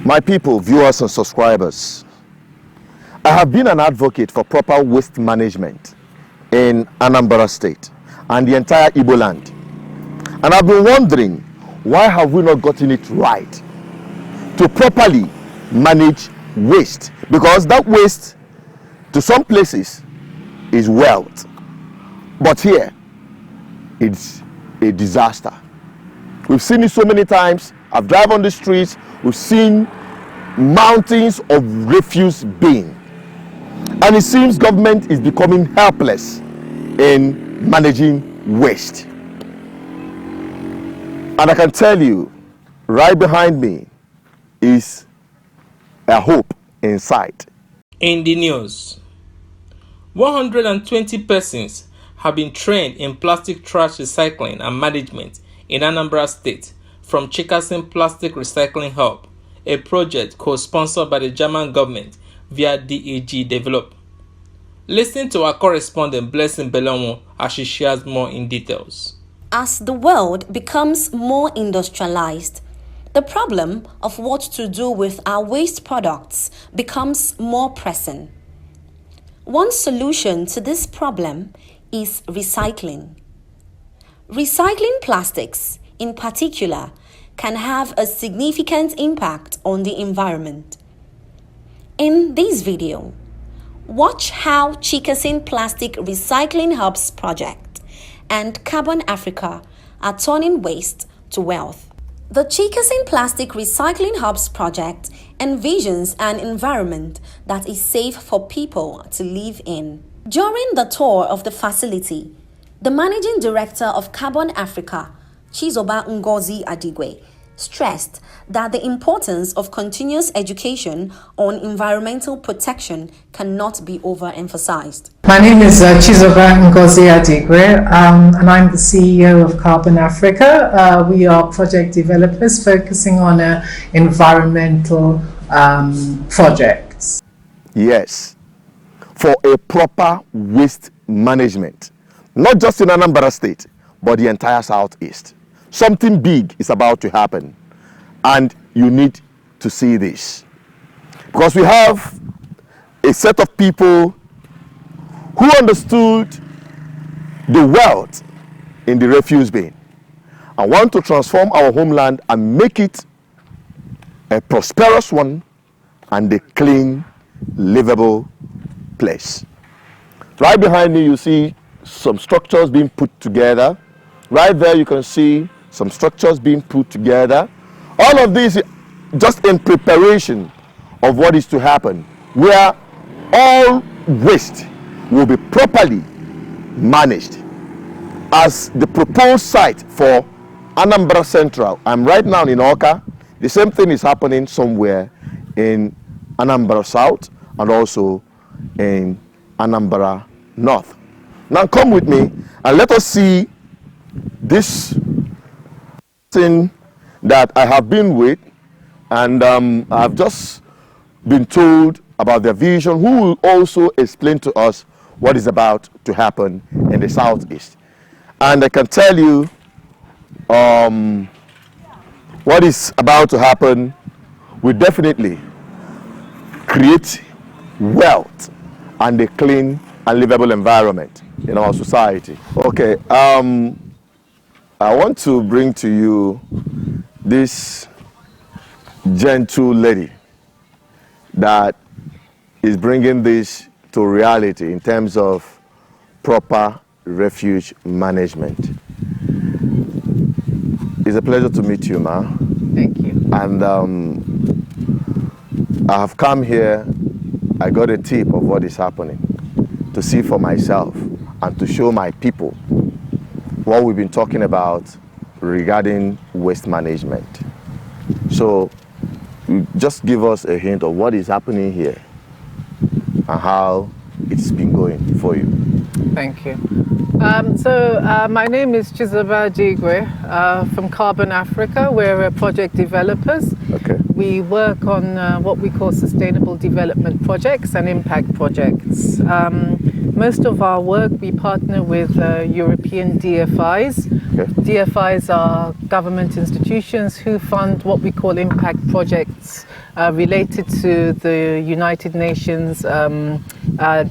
My people, viewers and subscribers, I have been an advocate for proper waste management in Anambra State and the entire Igbo land. And I've been wondering, why have we not gotten it right to properly manage waste? Because that waste to some places is wealth, but here it's a disaster. We've seen it so many times. I've driven on the streets, we've seen mountains of refuse bin, and it seems government is becoming helpless in managing waste. And I can tell you, right behind me is a hope in sight. In the news, 120 persons have been trained in plastic trash recycling and management in Anambra State from Chikasin Plastic Recycling Hub, a project co-sponsored by the German government via DAG Develop. Listen to our correspondent Blessing Belonwo as she shares more in details. As the world becomes more industrialized, the problem of what to do with our waste products becomes more pressing. One solution to this problem is recycling. Recycling plastics, in particular, can have a significant impact on the environment. In this video, watch how Chikasin Plastic Recycling Hub's project and Carbon Africa are turning waste to wealth. The Chikasin Plastic Recycling Hub's project envisions an environment that is safe for people to live in. During the tour of the facility, the managing director of Carbon Africa, Chizoba Ngozi Adigwe, stressed that the importance of continuous education on environmental protection cannot be overemphasized. My name is Chizoba Ngozi Adigwe, and I'm the CEO of Carbon Africa. We are project developers focusing on environmental projects. Yes, for a proper waste management, not just in Anambra State, but the entire Southeast. Something big is about to happen, and you need to see this, because we have a set of people who understood the wealth in the refuse bin and want to transform our homeland and make it a prosperous one and a clean, livable place. Right behind me, you see some structures being put together. Right there, you can see some structures being put together. All of this just in preparation of what is to happen, where all waste will be properly managed. As the proposed site for Anambra Central, I'm right now in Oka. The same thing is happening somewhere in Anambra South and also in Anambra North. Now come with me and let us see this thing that I have been with, and I've just been told about their vision, who will also explain to us what is about to happen in the Southeast. And I can tell you what is about to happen will definitely create wealth and a clean and livable environment in our society. Okay, I want to bring to you this gentle lady that is bringing this to reality in terms of proper refuge management. It's a pleasure to meet you, ma. Thank you. And I have come here, I got a tip of what is happening, to see for myself and to show my people what we've been talking about regarding waste management. So just give us a hint of what is happening here and how it's been going for you. Thank you. My name is Chizoba Adigwe from Carbon Africa. We're project developers. Okay. We work on what we call sustainable development projects and impact projects. Most of our work, we partner with European DFIs Okay. DFIs are government institutions who fund what we call impact projects related to the United Nations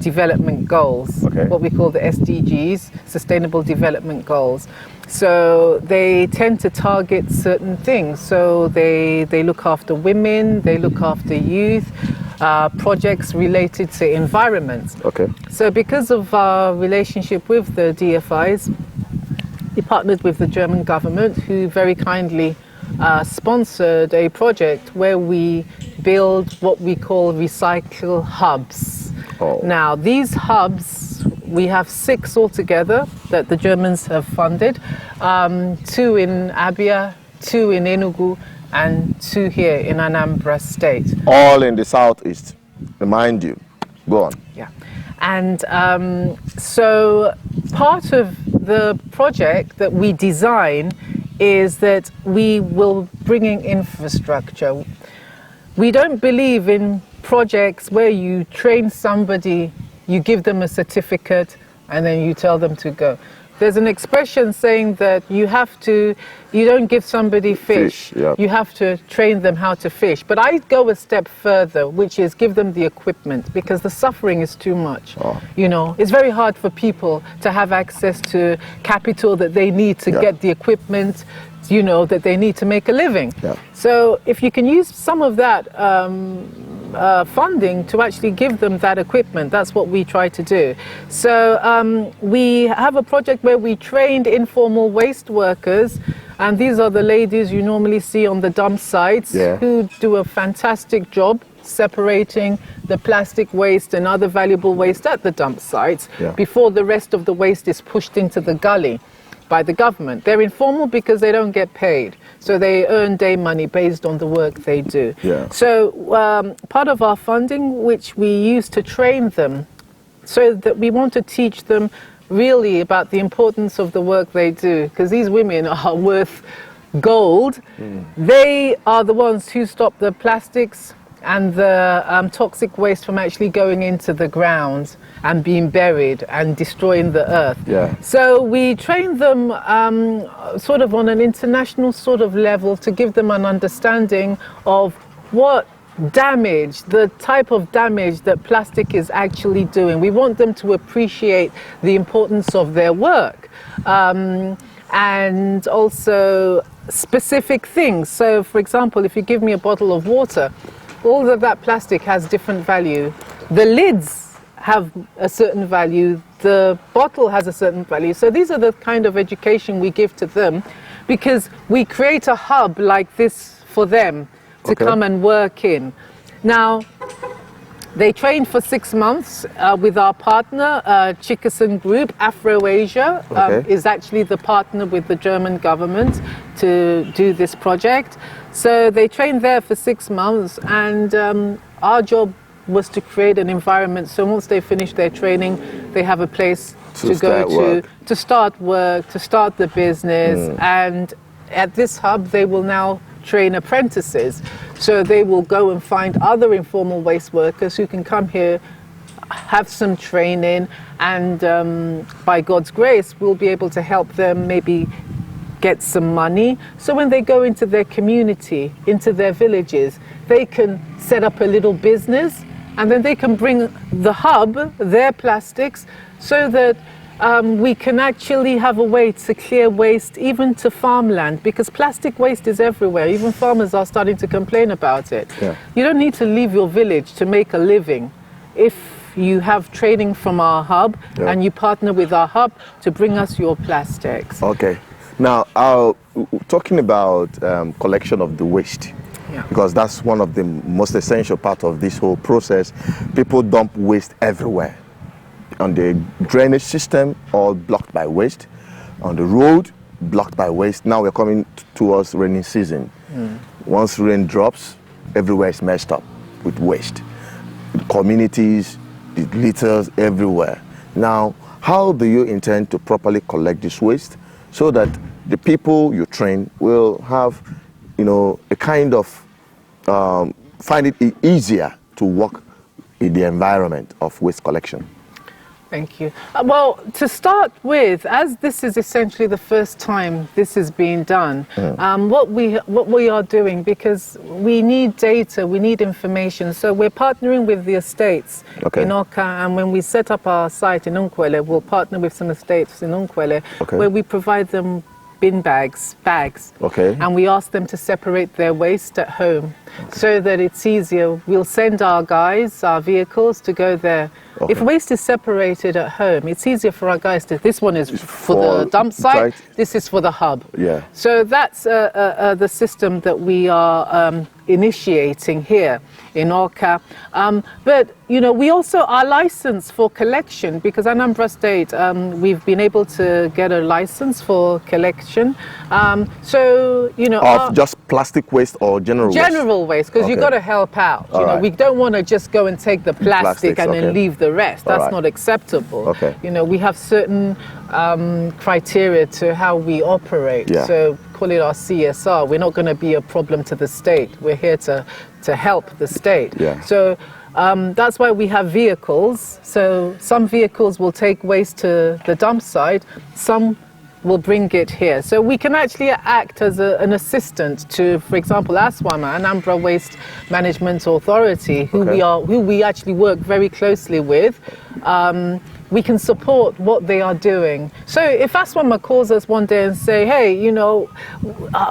development goals, Okay. what we call the SDGs, Sustainable Development Goals. So they tend to target certain things. So they look after women, they look after youth, projects related to environment. Okay. So because of our relationship with the DFIs, we partnered with the German government, who very kindly sponsored a project where we build what we call recycle hubs. Oh. Now, these hubs, we have 6 altogether that the Germans have funded, 2 in Abia, 2 in Enugu, and 2 here in Anambra State. All in the southeast, remind you. Go on. Yeah. And so part of the project that we design is that we will bring in infrastructure. We don't believe in projects where you train somebody, you give them a certificate, and then you tell them to go. There's an expression saying that you don't give somebody fish, yeah. You have to train them how to fish. But I go a step further, which is give them the equipment, because the suffering is too much. Oh. You know, it's very hard for people to have access to capital that they need to get the equipment, you know, that they need to make a living. Yeah. So if you can use some of that funding to actually give them that equipment, that's what we try to do. So we have a project where we trained informal waste workers, and these are the ladies you normally see on the dump sites who do a fantastic job separating the plastic waste and other valuable waste at the dump sites before the rest of the waste is pushed into the gully by the government. They're informal because they don't get paid, so they earn day money based on the work they do. So part of our funding, which we use to train them, so that we want to teach them really about the importance of the work they do, because these women are worth gold. They are the ones who stop the plastics and the toxic waste from actually going into the ground and being buried and destroying the earth. So we train them sort of on an international sort of level to give them an understanding of what damage, the type of damage that plastic is actually doing. We want them to appreciate the importance of their work, and also specific things. So for example, if you give me a bottle of water, all of that plastic has different value. The lids have a certain value, the bottle has a certain value. So these are the kind of education we give to them, because we create a hub like this for them to come and work in. Now, they trained for 6 months with our partner, Chickason Group. Afro-Asia is actually the partner with the German government to do this project. So they trained there for 6 months, and our job was to create an environment so once they finish their training, they have a place to go to start work, to start the business. And at this hub, they will now train apprentices. So they will go and find other informal waste workers who can come here, have some training, and by God's grace, we'll be able to help them maybe get some money. So when they go into their community, into their villages, they can set up a little business, and then they can bring the hub, their plastics, so that we can actually have a way to clear waste even to farmland, because plastic waste is everywhere. Even farmers are starting to complain about it. You don't need to leave your village to make a living if you have training from our hub and you partner with our hub to bring us your plastics. Now, talking about collection of the waste, because that's one of the most essential part of this whole process. People dump waste everywhere. On the drainage system, all blocked by waste. On the road, blocked by waste. Now we're coming towards rainy season. Once rain drops, everywhere is messed up with waste. Communities, it litters everywhere. Now, how do you intend to properly collect this waste so that the people you train will have, you know, a kind of find it easier to work in the environment of waste collection? Thank you. Well, to start with, as this is essentially the first time this is being done, what we are doing, because we need data, we need information, so we're partnering with the estates in Oka, and when we set up our site in Unkwele, we'll partner with some estates in Unkwele, where we provide them bin bags, and we ask them to separate their waste at home so that it's easier. We'll send our guys, our vehicles to go there. If waste is separated at home, it's easier for our guys to, this one is for the dump site, this is for the hub. So that's the system that we are initiating here in Oka. But, you know, we also are licensed for collection, because Anambra State, we've been able to get a license for collection. So, you know... Of just plastic waste or general waste? General waste, because you've got to help out. You know, we don't want to just go and take the plastic and then leave the rest. That's not acceptable. You know, we have certain criteria to how we operate. So call it our CSR. We're not going to be a problem to the state. We're here to help the state. So that's why we have vehicles. So some vehicles will take waste to the dump site, some will bring it here. So we can actually act as an assistant to, for example, ASWAMA, Anambra Waste Management Authority, who we actually work very closely with. We can support what they are doing. So if ASWAMA calls us one day and say, hey, you know,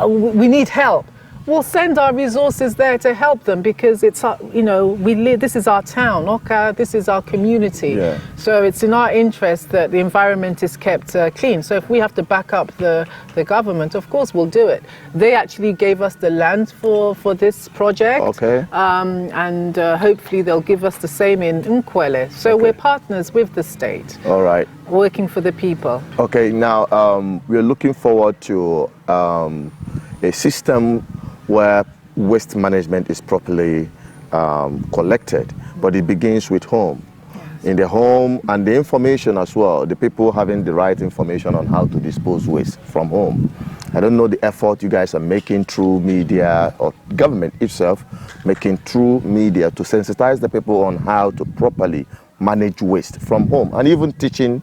we need help, we'll send our resources there to help them, because it's, you know, we live, this is our town, Oka, this is our community. So it's in our interest that the environment is kept clean. So if we have to back up the government, of course we'll do it. They actually gave us the land for this project. And hopefully they'll give us the same in Unkwele. So we're partners with the state. Working for the people. Now we're looking forward to a system where waste management is properly collected, but it begins with home. In the home, and the information as well, the people having the right information on how to dispose waste from home. I don't know the effort you guys are making through media, or government itself making through media, to sensitize the people on how to properly manage waste from home, and even teaching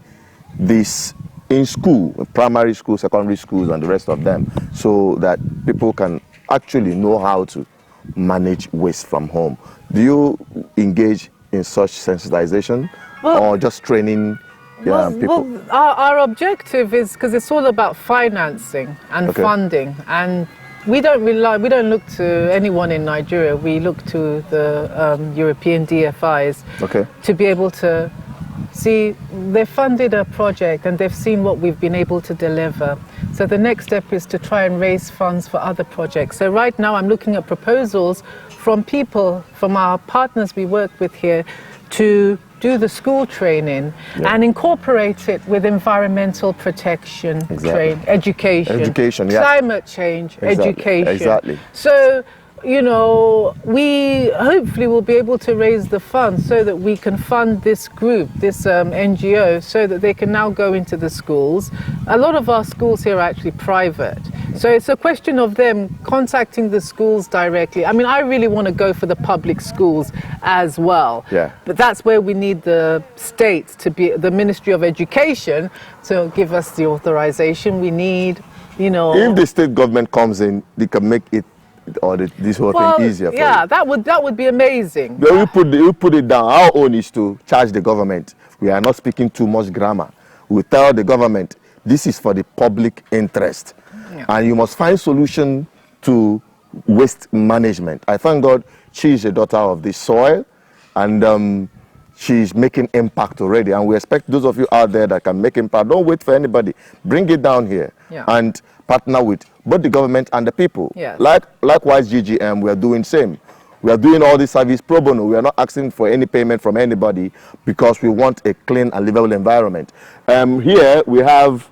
this in school, primary school, secondary schools, and the rest of them, so that people can actually know how to manage waste from home. Do you engage in such sensitization, or just training people? Well, our objective is, because it's all about financing and funding, and we don't look to anyone in Nigeria. We look to the European DFIs to be able to see, they've funded a project and they've seen what we've been able to deliver. So the next step is to try and raise funds for other projects. So right now I'm looking at proposals from people, from our partners we work with here, to do the school training and incorporate it with environmental protection, education, climate change, education. So, you know, we hopefully will be able to raise the funds so that we can fund this group, this NGO, so that they can now go into the schools. A lot of our schools here are actually private. So it's a question of them contacting the schools directly. I mean, I really want to go for the public schools as well. But that's where we need the state to be, the Ministry of Education, to give us the authorization we need, you know. If the state government comes in, they can make it, or this whole thing easier for you. that would be amazing. Then we put it down. Our own is to charge the government. We are not speaking too much grammar. We tell the government, this is for the public interest. And you must find solution to waste management. I thank God she is a daughter of the soil, and she's making impact already. And we expect those of you out there that can make impact, don't wait for anybody. Bring it down here and partner with both the government and the people. Likewise, GGM, we are doing same. We are doing all this service pro bono. We are not asking for any payment from anybody, because we want a clean and livable environment. Here we have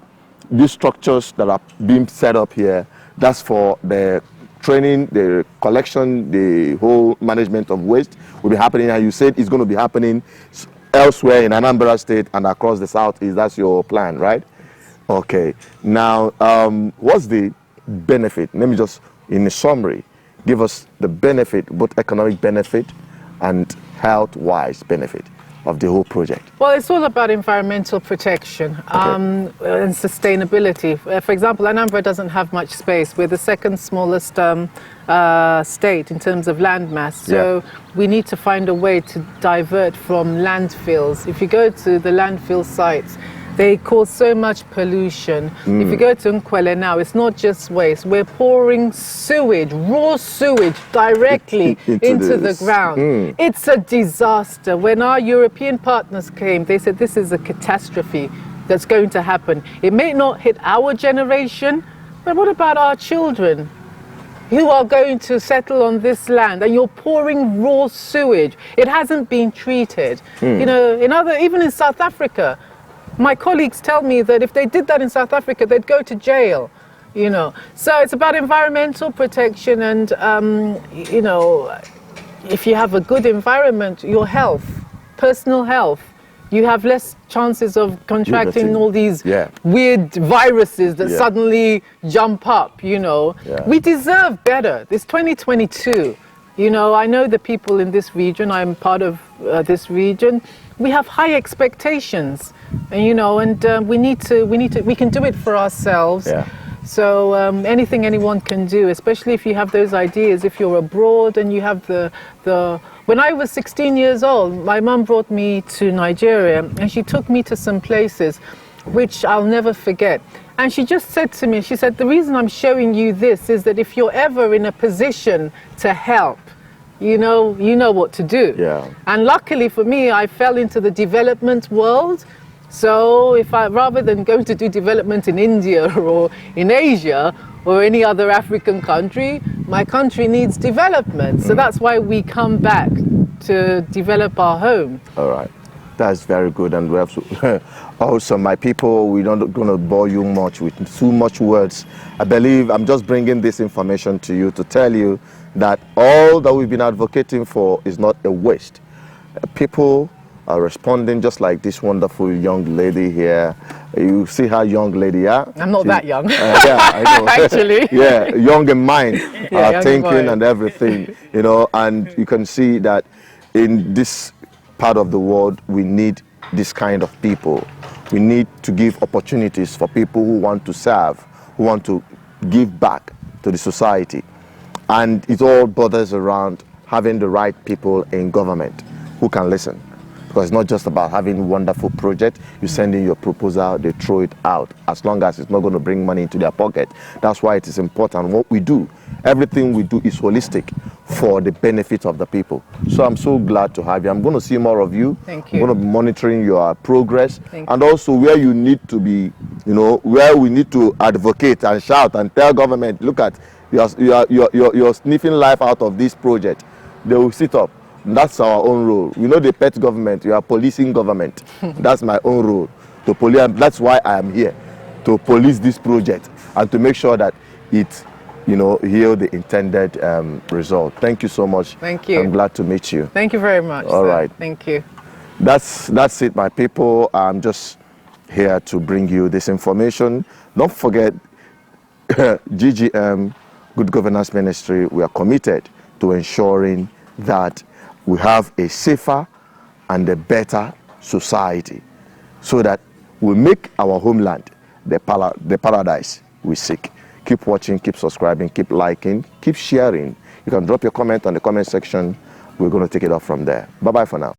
these structures that are being set up here. That's for the training, the collection, the whole management of waste will be happening. And you said it's going to be happening elsewhere in Anambra State and across the Southeast. That's your plan, right? Okay. Now, what's the benefit? Let me just, in a summary, give us the benefit, both economic benefit and health-wise benefit of the whole project? Well, it's all about environmental protection and sustainability. For example, Anambra doesn't have much space. We're the second smallest state in terms of land mass. So we need to find a way to divert from landfills. If you go to the landfill sites, they cause so much pollution. If you go to Nkwele now, it's not just waste. We're pouring sewage, raw sewage, directly into the ground. It's a disaster. When our European partners came, they said this is a catastrophe that's going to happen. It may not hit our generation, but what about our children who are going to settle on this land? And you're pouring raw sewage. It hasn't been treated. You know, even in South Africa, my colleagues tell me that if they did that in South Africa, they'd go to jail, you know. So it's about environmental protection and, you know, if you have a good environment, your health, personal health, you have less chances of contracting all these weird viruses that suddenly jump up, you know. We deserve better. It's 2022. You know, I know the people in this region, I'm part of this region. We have high expectations, and, you know, and we can do it for ourselves. So anything anyone can do, especially if you have those ideas, if you're abroad and you have when I was 16 years old, my mum brought me to Nigeria and she took me to some places which I'll never forget. And she just said to me, she said, the reason I'm showing you this is that if you're ever in a position to help, you know what to do. And luckily for me, I fell into the development world. So if rather than going to do development in India or in Asia or any other African country, my country needs development. So that's why we come back to develop our home. All right. That's very good. And we have to, also, my people, we're not going to bore you much with too much words. I believe I'm just bringing this information to you to tell you that all that we've been advocating for is not a waste. People are responding just like this wonderful young lady here. You see her young lady, yeah? I'm not that young. Yeah, I know. Actually. Yeah, young in mind, thinking and everything, you know, and you can see that in this part of the world, we need this kind of people. We need to give opportunities for people who want to serve, who want to give back to the society. And it all bothers around having the right people in government who can listen. Because it's not just about having a wonderful project. You send in your proposal, they throw it out. As long as it's not going to bring money into their pocket. That's why it is important. What we do, everything we do is holistic for the benefit of the people. So I'm so glad to have you. I'm going to see more of you. Thank you. I'm going to be monitoring your progress. Thank and you. Also where you need to be, you know, where we need to advocate and shout and tell government, look at, you're sniffing life out of this project. They will sit up. That's our own role. We know the pet government, you are policing government. That's my own role. To police, that's why I am here, to police this project and to make sure that it, you know, yield the intended result. Thank you so much. Thank you. I'm glad to meet you. Thank you very much. All right. Thank you. That's it, my people. I'm just here to bring you this information. Don't forget, GGM, Good Governance Ministry, we are committed to ensuring that we have a safer and a better society so that we make our homeland the paradise we seek. Keep watching, keep subscribing, keep liking, keep sharing. You can drop your comment on the comment section. We're going to take it off from there. Bye-bye for now.